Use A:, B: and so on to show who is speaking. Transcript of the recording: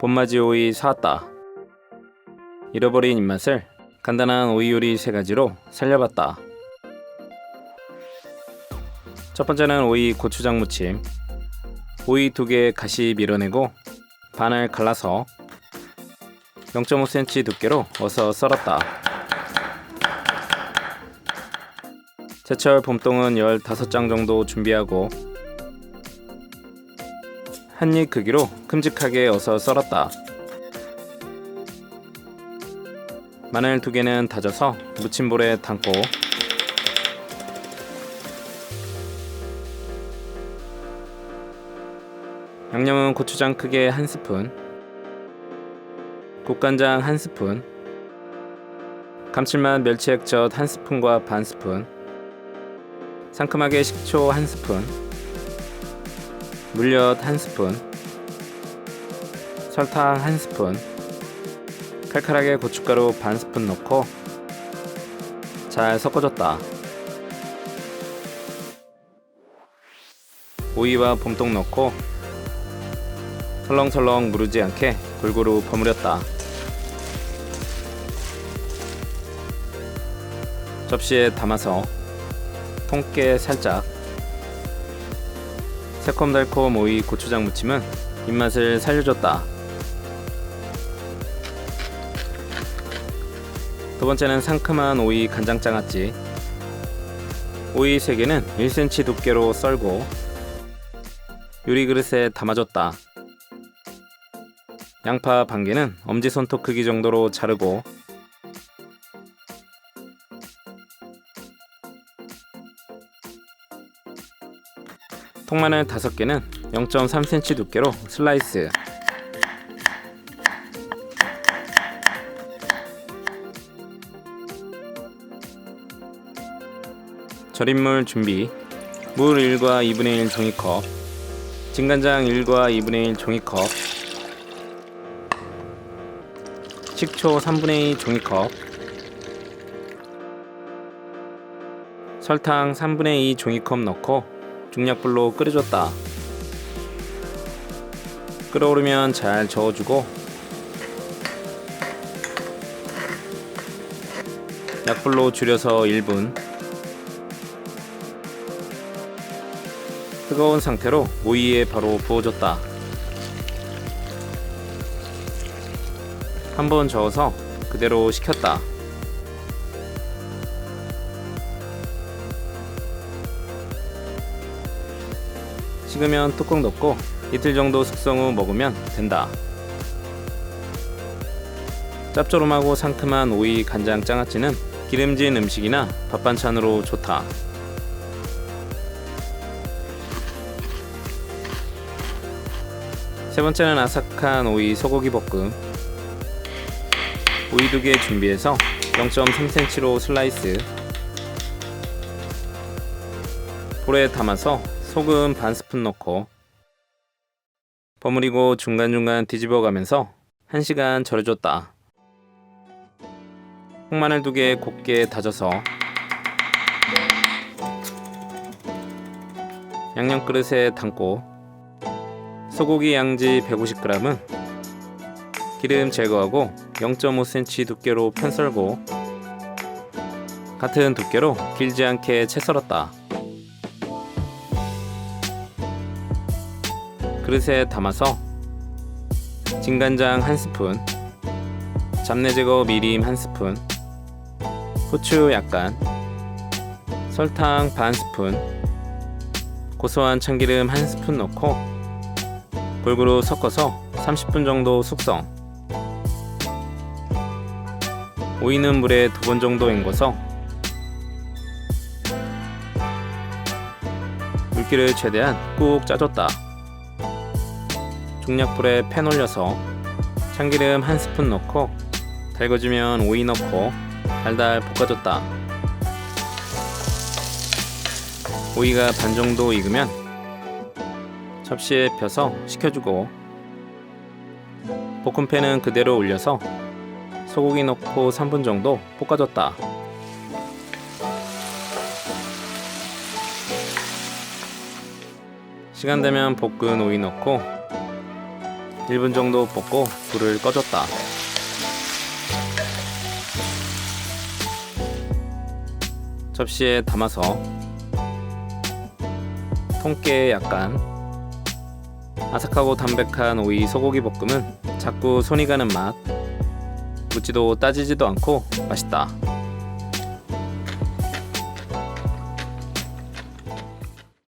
A: 봄맞이 오이 사왔다. 잃어버린 입맛을 간단한 오이 요리 3가지로 살려봤다. 첫 번째는 오이 고추장 무침. 오이 2개 가시 밀어내고 반을 갈라서 0.5cm 두께로 어서 썰었다. 제철 봄동은 15장 정도 준비하고 한입 크기로 큼직하게 어서 썰었다. 마늘 2개는 다져서 무침볼에 담고 양념은 고추장 크게 1스푼, 국간장 1스푼, 감칠맛 멸치액젓 1스푼과 반스푼, 상큼하게 식초 1스푼, 물엿 1스푼, 설탕 1스푼, 칼칼하게 고춧가루 반스푼 넣고 잘 섞어줬다. 오이와 봄동 넣고 설렁설렁 무르지 않게 골고루 버무렸다. 접시에 담아서 통깨 살짝. 새콤달콤 오이 고추장 무침은 입맛을 살려줬다. 두 번째는 상큼한 오이 간장장아찌. 오이 3개는 1cm 두께로 썰고 요리 그릇에 담아줬다. 양파 반개는 엄지손톱 크기 정도로 자르고 통마늘 5개는 0.3cm 두께로 슬라이스. 절임물 준비. 물 1과 2분의 1 종이컵, 진간장 1과 2분의 1 종이컵, 식초 3분의 2 종이컵, 설탕 3분의 2 종이컵 넣고 중약불로 끓여줬다. 끓어오르면 잘 저어주고 약불로 줄여서 1분. 뜨거운 상태로 오이에 바로 부어줬다. 한번 저어서 그대로 식혔다. 식으면 뚜껑 덮고 이틀 정도 숙성 후 먹으면 된다. 짭조름하고 상큼한 오이 간장 장아찌는 기름진 음식이나 밥 반찬으로 좋다. 세 번째는 아삭한 오이 소고기 볶음. 오이 2개 준비해서 0.3cm로 슬라이스. 볼에 담아서 소금 반스푼 넣고 버무리고 중간중간 뒤집어 가면서 1시간 절여줬다. 홍마늘 2개 곱게 다져서 양념 그릇에 담고 소고기 양지 150g은 기름 제거하고 0.5cm 두께로 편 썰고 같은 두께로 길지 않게 채 썰었다. 그릇에 담아서 진간장 1스푼, 잡내 제거 미림 1스푼, 후추 약간, 설탕 반스푼, 고소한 참기름 1스푼 넣고 골고루 섞어서 30분 정도 숙성. 오이는 물에 2번 정도 헹궈서 물기를 최대한 꾹 짜줬다. 중약불에 팬 올려서 참기름 1스푼 넣고 달궈지면 오이 넣고 달달 볶아줬다. 오이가 반 정도 익으면 접시에 펴서 식혀주고 볶음팬은 그대로 올려서 소고기 넣고 3분 정도 볶아줬다. 시간 되면 볶은 오이 넣고 1분 정도 볶고 불을 꺼줬다. 접시에 담아서 통깨에 약간 아삭하고 담백한 오이 소고기 볶음은 자꾸 손이 가는 맛. 묻지도 따지지도 않고 맛있다.